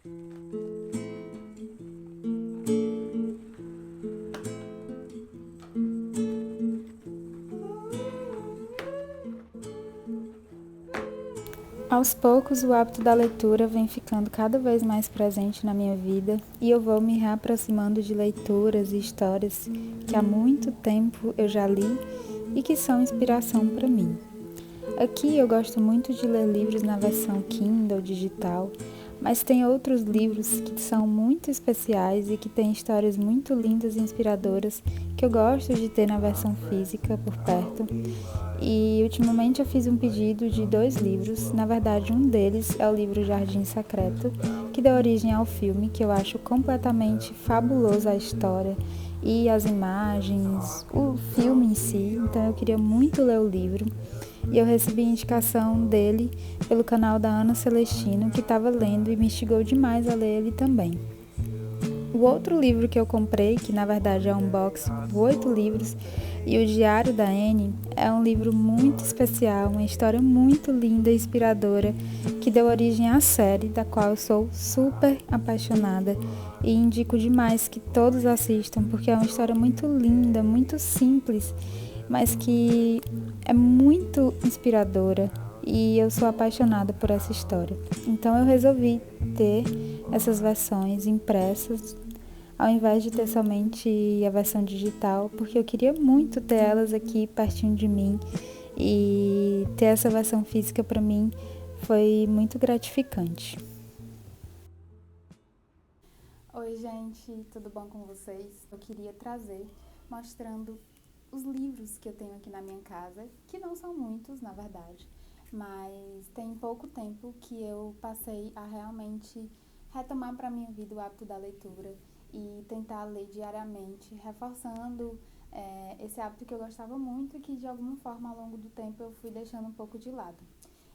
Aos poucos, o hábito da leitura vem ficando cada vez mais presente na minha vida e eu vou me reaproximando de leituras e histórias que há muito tempo eu já li e que são inspiração para mim. Aqui eu gosto muito de ler livros na versão Kindle digital, mas tem outros livros que são muito especiais e que têm histórias muito lindas e inspiradoras que eu gosto de ter na versão física por perto. E ultimamente eu fiz um pedido de 2 livros, na verdade um deles é o livro Jardim Secreto, que deu origem ao filme, que eu acho completamente fabuloso a história e as imagens, o filme em si, então eu queria muito ler o livro. E eu recebi indicação dele pelo canal da Ana Celestino, que estava lendo e me instigou demais a ler ele também. O outro livro que eu comprei, que na verdade é um box com 8 livros, e o Diário da Anne, é um livro muito especial, uma história muito linda e inspiradora, que deu origem à série, da qual eu sou super apaixonada e indico demais que todos assistam, porque é uma história muito linda, muito simples, mas que é muito inspiradora e eu sou apaixonada por essa história. Então eu resolvi ter essas versões impressas ao invés de ter somente a versão digital, porque eu queria muito ter elas aqui pertinho de mim e ter essa versão física para mim foi muito gratificante. Oi, gente, tudo bom com vocês? Eu queria trazer mostrando os livros que eu tenho aqui na minha casa, que não são muitos, na verdade, mas tem pouco tempo que eu passei a realmente retomar para a minha vida o hábito da leitura e tentar ler diariamente, reforçando esse hábito que eu gostava muito e que de alguma forma ao longo do tempo eu fui deixando um pouco de lado.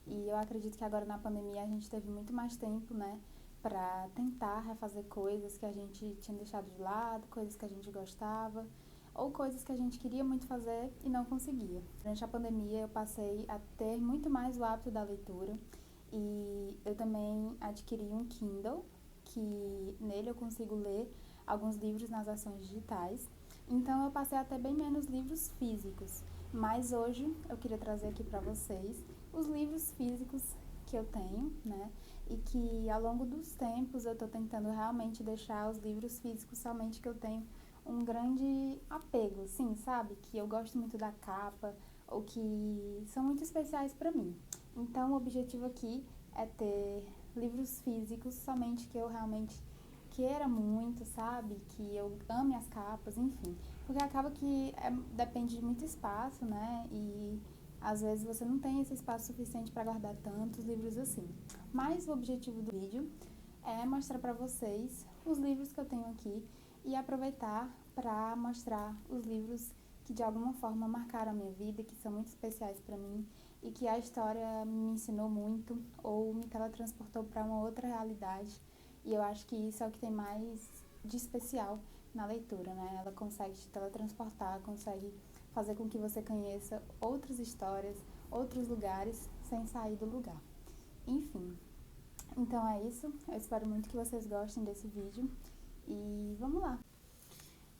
E eu acredito que agora na pandemia a gente teve muito mais tempo, né, para tentar refazer coisas que a gente tinha deixado de lado, coisas que a gente gostava, ou coisas que a gente queria muito fazer e não conseguia. Durante a pandemia eu passei a ter muito mais o hábito da leitura e eu também adquiri um Kindle, que nele eu consigo ler alguns livros nas versões digitais. Então eu passei a ter bem menos livros físicos, mas hoje eu queria trazer aqui para vocês os livros físicos que eu tenho, né? E que ao longo dos tempos eu estou tentando realmente deixar os livros físicos somente que eu tenho um grande apego, sim, sabe? Que eu gosto muito da capa ou que são muito especiais para mim. Então, o objetivo aqui é ter livros físicos somente que eu realmente queira muito, sabe? Que eu ame as capas, enfim. Porque acaba que depende de muito espaço, né? E às vezes você não tem esse espaço suficiente para guardar tantos livros assim. Mas o objetivo do vídeo é mostrar para vocês os livros que eu tenho aqui e aproveitar para mostrar os livros que de alguma forma marcaram a minha vida, que são muito especiais para mim e que a história me ensinou muito ou me teletransportou para uma outra realidade. E eu acho que isso é o que tem mais de especial na leitura, né? Ela consegue te teletransportar, consegue fazer com que você conheça outras histórias, outros lugares, sem sair do lugar. Enfim, então é isso. Eu espero muito que vocês gostem desse vídeo e vamos lá!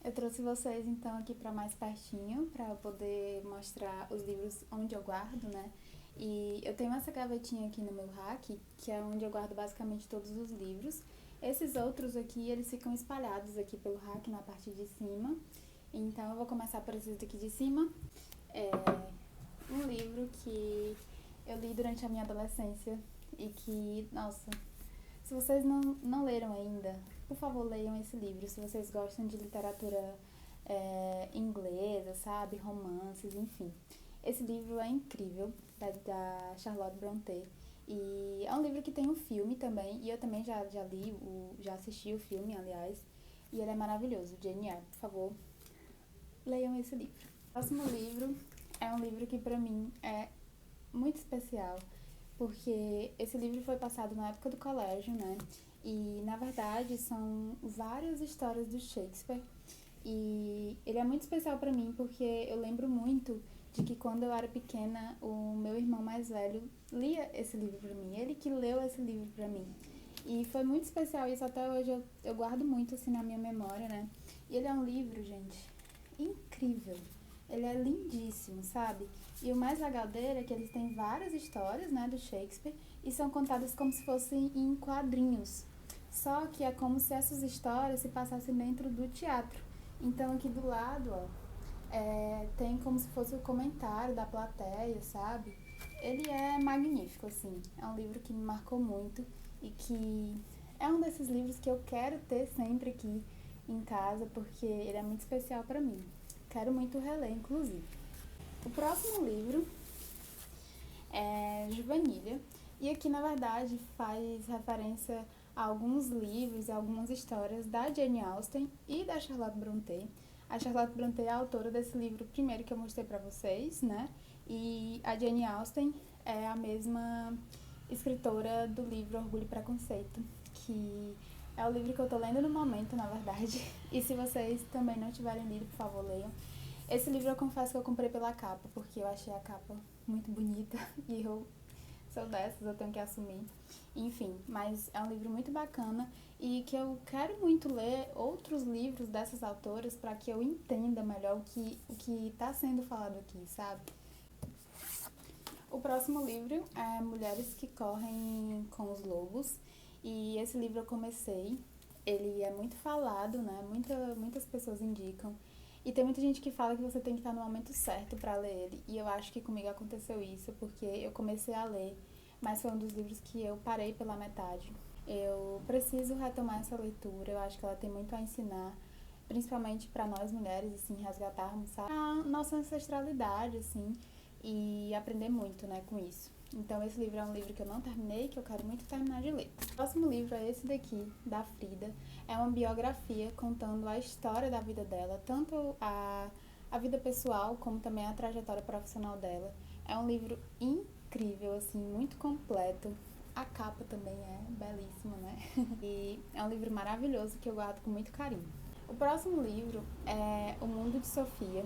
Eu trouxe vocês então aqui para mais pertinho, para poder mostrar os livros onde eu guardo, né? E eu tenho essa gavetinha aqui no meu rack, que é onde eu guardo basicamente todos os livros. Esses outros aqui, eles ficam espalhados aqui pelo rack na parte de cima. Então eu vou começar por esses daqui de cima. É um livro que eu li durante a minha adolescência e que, nossa, se vocês não leram ainda, por favor, leiam esse livro. Se vocês gostam de literatura inglesa, sabe? Romances, enfim. Esse livro é incrível, da Charlotte Brontë. E é um livro que tem um filme também. E eu também já li, já assisti o filme, aliás. E ele é maravilhoso. Jane Eyre, por favor, leiam esse livro. O próximo livro é um livro que pra mim é muito especial, porque esse livro foi passado na época do colégio, né? E, na verdade, são várias histórias do Shakespeare. E ele é muito especial pra mim, porque eu lembro muito de que quando eu era pequena, o meu irmão mais velho lia esse livro pra mim. Ele que leu esse livro pra mim. E foi muito especial isso, até hoje eu guardo muito assim na minha memória, né? E ele é um livro, gente, incrível. Ele é lindíssimo, sabe? E o mais legal dele é que eles têm várias histórias, né, do Shakespeare e são contadas como se fossem em quadrinhos. Só que é como se essas histórias se passassem dentro do teatro. Então aqui do lado, ó, tem como se fosse o comentário da plateia, sabe? Ele é magnífico, assim. É um livro que me marcou muito e que é um desses livros que eu quero ter sempre aqui em casa, porque ele é muito especial para mim. Quero muito reler, inclusive. O próximo livro é Juvenília, e aqui, na verdade, faz referência a alguns livros e algumas histórias da Jane Austen e da Charlotte Brontë. A Charlotte Brontë é a autora desse livro primeiro que eu mostrei pra vocês, né? E a Jane Austen é a mesma escritora do livro Orgulho e Preconceito, que é o livro que eu tô lendo no momento, na verdade. E se vocês também não tiverem lido, por favor, leiam. Esse livro eu confesso que eu comprei pela capa, porque eu achei a capa muito bonita e eu sou dessas, eu tenho que assumir. Enfim, mas é um livro muito bacana e que eu quero muito ler outros livros dessas autoras para que eu entenda melhor o que está sendo falado aqui, sabe? O próximo livro é Mulheres que Correm com os Lobos, e esse livro eu comecei. Ele é muito falado, né? Muitas pessoas indicam. E tem muita gente que fala que você tem que estar no momento certo para ler ele. E eu acho que comigo aconteceu isso, porque eu comecei a ler, mas foi um dos livros que eu parei pela metade. Eu preciso retomar essa leitura, eu acho que ela tem muito a ensinar, principalmente para nós mulheres, assim, resgatarmos, sabe, a nossa ancestralidade, assim, e aprender muito, né, com isso. Então esse livro é um livro que eu não terminei, que eu quero muito terminar de ler. O próximo livro é esse daqui, da Frida. É uma biografia contando a história da vida dela, tanto a vida pessoal como também a trajetória profissional dela. É um livro incrível, assim, muito completo. A capa também é belíssima, né? E é um livro maravilhoso que eu guardo com muito carinho. O próximo livro é O Mundo de Sofia.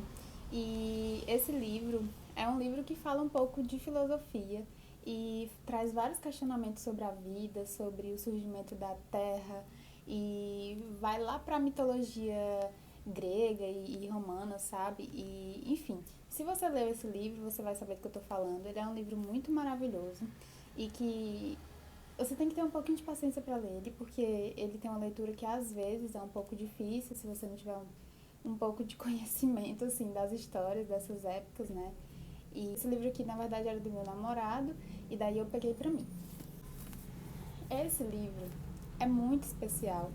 E esse livro é um livro que fala um pouco de filosofia e traz vários questionamentos sobre a vida, sobre o surgimento da Terra, e vai lá para a mitologia grega e romana, sabe? E, enfim, se você leu esse livro, você vai saber do que eu tô falando. Ele é um livro muito maravilhoso e que você tem que ter um pouquinho de paciência para ler ele, porque ele tem uma leitura que às vezes é um pouco difícil se você não tiver um pouco de conhecimento, assim, das histórias dessas épocas, né? E esse livro aqui, na verdade, era do meu namorado, e daí eu peguei pra mim. Esse livro é muito especial.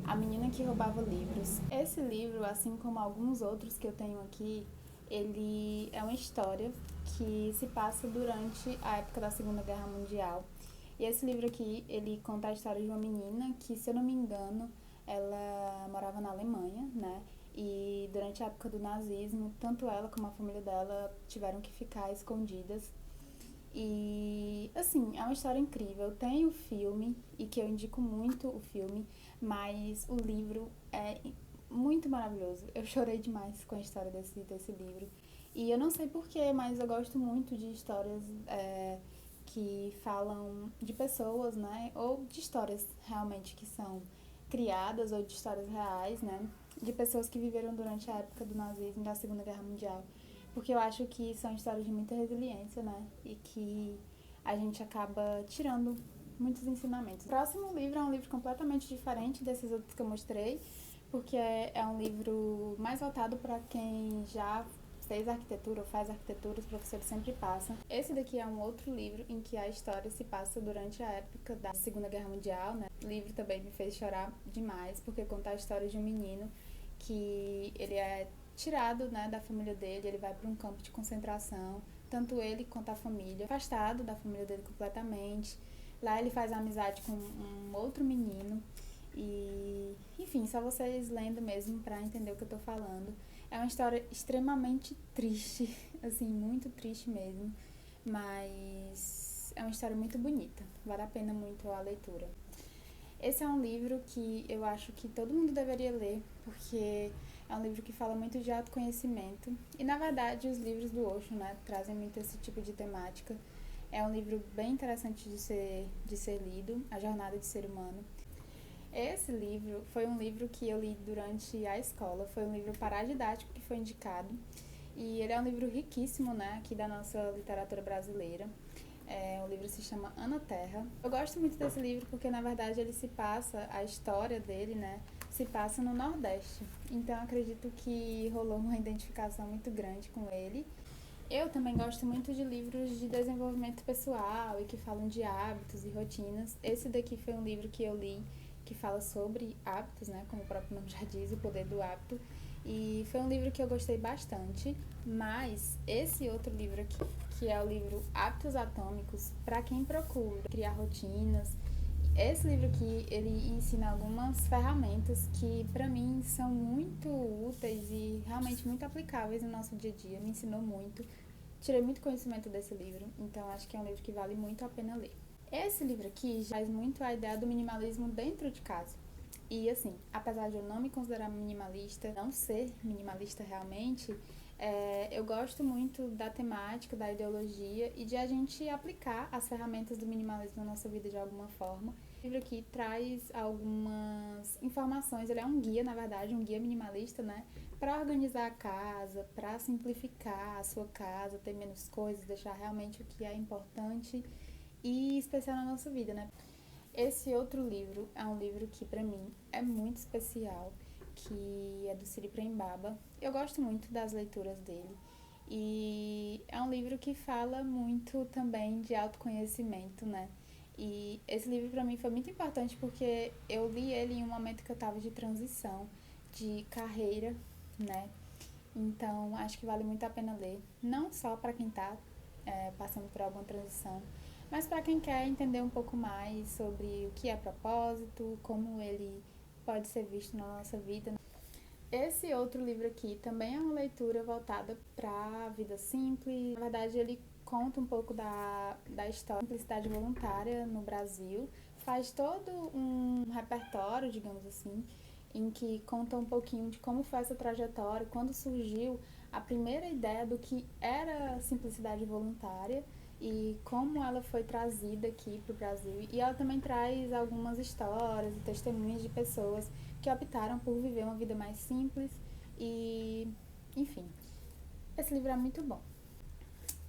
A Menina que Roubava Livros. Esse livro, assim como alguns outros que eu tenho aqui, ele é uma história que se passa durante a época da Segunda Guerra Mundial. E esse livro aqui, ele conta a história de uma menina que, se eu não me engano, ela morava na Alemanha, né? E durante a época do nazismo, tanto ela como a família dela tiveram que ficar escondidas. E, assim, é uma história incrível. Tem o filme, e que eu indico muito o filme, mas o livro é muito maravilhoso. Eu chorei demais com a história desse livro. E eu não sei porquê, mas eu gosto muito de histórias que falam de pessoas, né? Ou de histórias realmente que são criadas, ou de histórias reais, né? De pessoas que viveram durante a época do nazismo e da Segunda Guerra Mundial. Porque eu acho que são histórias de muita resiliência, né? E que a gente acaba tirando muitos ensinamentos. O próximo livro é um livro completamente diferente desses outros que eu mostrei, porque é um livro mais voltado para quem já fez arquitetura ou faz arquitetura, os professores sempre passam. Esse daqui é um outro livro em que a história se passa durante a época da Segunda Guerra Mundial, né? O livro também me fez chorar demais, porque conta a história de um menino que ele é tirado, né, da família dele, ele vai para um campo de concentração, tanto ele quanto a família, afastado da família dele completamente. Lá ele faz amizade com um outro menino e, enfim, só vocês lendo mesmo para entender o que eu tô falando. É uma história extremamente triste, assim, muito triste mesmo, mas é uma história muito bonita, vale a pena muito a leitura. Esse é um livro que eu acho que todo mundo deveria ler, porque é um livro que fala muito de autoconhecimento. E, na verdade, os livros do Osho, né, trazem muito esse tipo de temática. É um livro bem interessante de ser lido, A Jornada de Ser Humano. Esse livro foi um livro que eu li durante a escola, foi um livro paradidático que foi indicado. E ele é um livro riquíssimo, né, aqui da nossa literatura brasileira. O livro se chama Ana Terra. Eu gosto muito desse livro porque, na verdade, ele se passa, a história dele, né, se passa no Nordeste. Então, acredito que rolou uma identificação muito grande com ele. Eu também gosto muito de livros de desenvolvimento pessoal e que falam de hábitos e rotinas. Esse daqui foi um livro que eu li que fala sobre hábitos, né, como o próprio nome já diz, o poder do hábito. E foi um livro que eu gostei bastante, mas esse outro livro aqui, que é o livro Hábitos Atômicos, para quem procura criar rotinas, esse livro aqui, ele ensina algumas ferramentas que para mim são muito úteis e realmente muito aplicáveis no nosso dia a dia, me ensinou muito. Tirei muito conhecimento desse livro, então acho que é um livro que vale muito a pena ler. Esse livro aqui traz muito a ideia do minimalismo dentro de casa. E assim, apesar de eu não me considerar minimalista, não ser minimalista realmente, eu gosto muito da temática, da ideologia e de a gente aplicar as ferramentas do minimalismo na nossa vida de alguma forma. O livro aqui traz algumas informações, ele é um guia, na verdade, um guia minimalista, né? Para organizar a casa, para simplificar a sua casa, ter menos coisas, deixar realmente o que é importante e especial na nossa vida, né? Esse outro livro é um livro que para mim é muito especial, que é do Siri Prembaba. Eu gosto muito das leituras dele e é um livro que fala muito também de autoconhecimento, né? E esse livro para mim foi muito importante porque eu li ele em um momento que eu estava de transição de carreira, né? Então acho que vale muito a pena ler, não só para quem está passando por alguma transição, mas para quem quer entender um pouco mais sobre o que é propósito, como ele pode ser visto na nossa vida. Esse outro livro aqui também é uma leitura voltada para a vida simples. Na verdade, ele conta um pouco da história da simplicidade voluntária no Brasil. Faz todo um repertório, digamos assim, em que conta um pouquinho de como foi essa trajetória, quando surgiu a primeira ideia do que era simplicidade voluntária e como ela foi trazida aqui para o Brasil. E ela também traz algumas histórias e testemunhos de pessoas que optaram por viver uma vida mais simples e, enfim, esse livro é muito bom.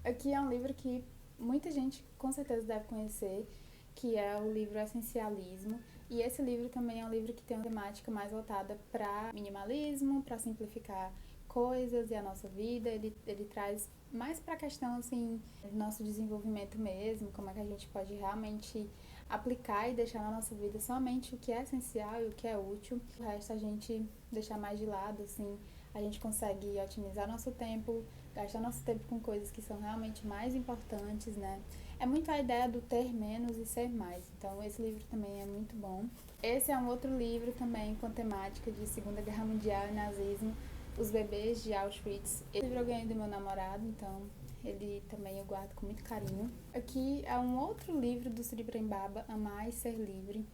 Aqui é um livro que muita gente com certeza deve conhecer, que é o livro Essencialismo. E esse livro também é um livro que tem uma temática mais voltada para minimalismo, para simplificar coisas e a nossa vida. Ele traz mais para a questão assim, do nosso desenvolvimento mesmo, como é que a gente pode realmente aplicar e deixar na nossa vida somente o que é essencial e o que é útil. O resto a gente deixar mais de lado, assim, a gente consegue otimizar nosso tempo, gastar nosso tempo com coisas que são realmente mais importantes, né? É muito a ideia do ter menos e ser mais. Então, esse livro também é muito bom. Esse é um outro livro também com temática de Segunda Guerra Mundial e nazismo, Os Bebês de Auschwitz. Esse livro eu ganhei do meu namorado, então ele também eu guardo com muito carinho. Aqui é um outro livro do Siri Prembaba, Amar e Ser Livre.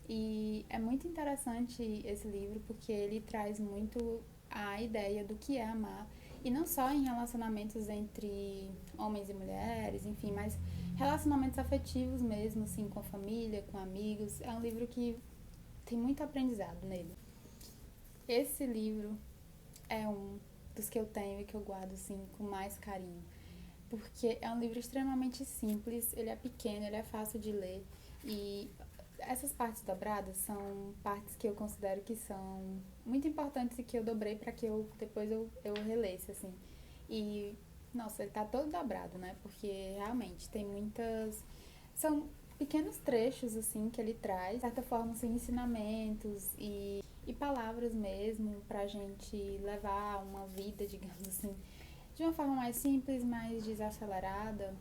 E é muito interessante esse livro porque ele traz muito a ideia do que é amar. E não só em relacionamentos entre homens e mulheres, enfim, mas relacionamentos afetivos mesmo, assim, com a família, com amigos. É um livro que tem muito aprendizado nele. Esse livro é um dos que eu tenho e que eu guardo, assim, com mais carinho. Porque é um livro extremamente simples, ele é pequeno, ele é fácil de ler. E essas partes dobradas são partes que eu considero que são muito importantes e que eu dobrei para que depois eu relesse, assim. E, nossa, ele tá todo dobrado, né? Porque realmente tem muitas... São pequenos trechos, assim, que ele traz, de certa forma, assim, ensinamentos e palavras mesmo pra gente levar uma vida, digamos assim, de uma forma mais simples, mais desacelerada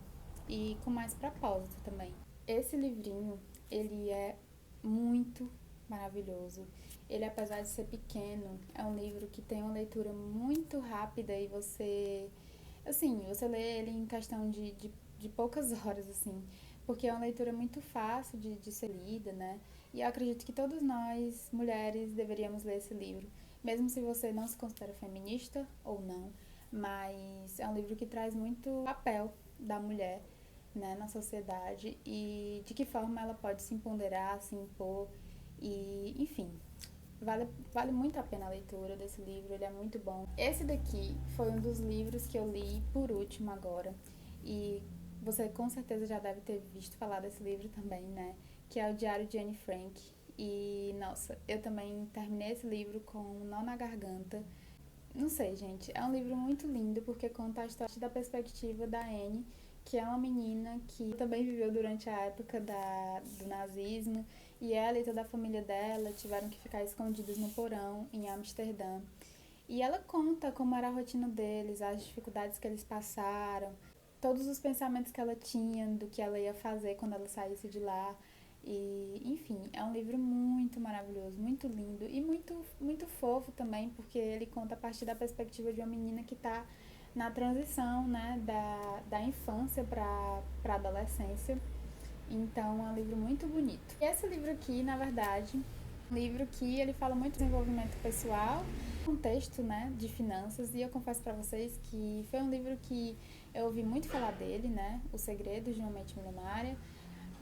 e com mais propósito também. Esse livrinho, ele é muito maravilhoso. Ele, apesar de ser pequeno, é um livro que tem uma leitura muito rápida e você lê ele em questão de poucas horas, assim, porque é uma leitura muito fácil de ser lida, né? E eu acredito que todos nós, mulheres, deveríamos ler esse livro, mesmo se você não se considera feminista ou não, mas é um livro que traz muito papel da mulher né, na sociedade e de que forma ela pode se empoderar, se impor e, enfim, vale muito a pena a leitura desse livro, ele é muito bom. Esse daqui foi um dos livros que eu li por último agora e você com certeza já deve ter visto falar desse livro também, né, que é o Diário de Anne Frank. E, nossa, eu também terminei esse livro com um nó na garganta. Não sei, gente. É um livro muito lindo porque conta a história da perspectiva da Anne, que é uma menina que também viveu durante a época do nazismo, e ela e toda a família dela tiveram que ficar escondidos no porão em Amsterdã. E ela conta como era a rotina deles, as dificuldades que eles passaram, todos os pensamentos que ela tinha do que ela ia fazer quando ela saísse de lá. E, enfim, é um livro muito maravilhoso, muito lindo e muito fofo também, porque ele conta a partir da perspectiva de uma menina que está na transição, né, da infância para a adolescência. Então, é um livro muito bonito. E esse livro aqui, na verdade, um livro que ele fala muito de desenvolvimento pessoal, contexto, né, de finanças, e eu confesso para vocês que foi um livro que eu ouvi muito falar dele, né, O Segredo de uma Mente Milionária,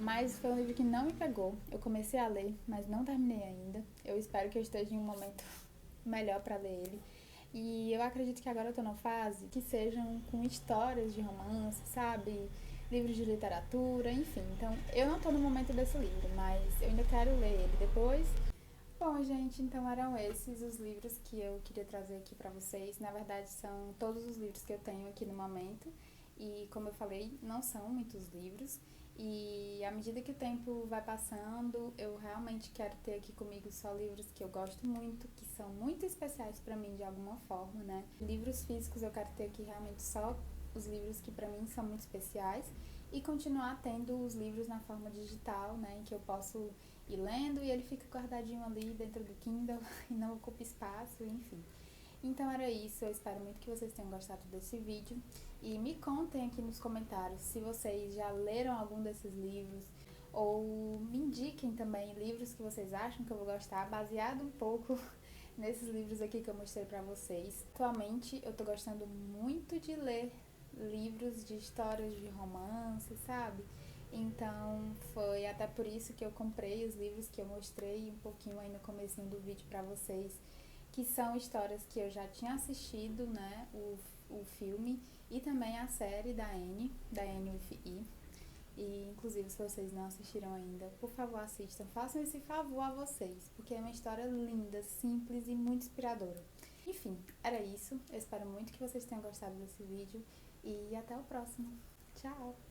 mas foi um livro que não me pegou. Eu comecei a ler, mas não terminei ainda. Eu espero que eu esteja em um momento melhor para ler ele. E eu acredito que agora eu tô numa fase que sejam com histórias de romance, sabe? Livros de literatura, enfim. Então, eu não tô no momento desse livro, mas eu ainda quero ler ele depois. Bom, gente, então eram esses os livros que eu queria trazer aqui pra vocês. Na verdade, são todos os livros que eu tenho aqui no momento. E, como eu falei, não são muitos livros. E à medida que o tempo vai passando, eu realmente quero ter aqui comigo só livros que eu gosto muito, que são muito especiais pra mim de alguma forma, né? Livros físicos eu quero ter aqui realmente só os livros que pra mim são muito especiais e continuar tendo os livros na forma digital, né, em que eu posso ir lendo e ele fica guardadinho ali dentro do Kindle e não ocupa espaço, enfim. Então era isso, eu espero muito que vocês tenham gostado desse vídeo e me contem aqui nos comentários se vocês já leram algum desses livros ou me indiquem também livros que vocês acham que eu vou gostar, baseado um pouco nesses livros aqui que eu mostrei pra vocês. Atualmente eu tô gostando muito de ler livros de histórias de romance, sabe? Então foi até por isso que eu comprei os livros que eu mostrei um pouquinho aí no comecinho do vídeo pra vocês, que são histórias que eu já tinha assistido, né, o filme e também a série da Anne with E. E inclusive se vocês não assistiram ainda, por favor assistam, façam esse favor a vocês, porque é uma história linda, simples e muito inspiradora. Enfim, era isso, eu espero muito que vocês tenham gostado desse vídeo e até o próximo. Tchau!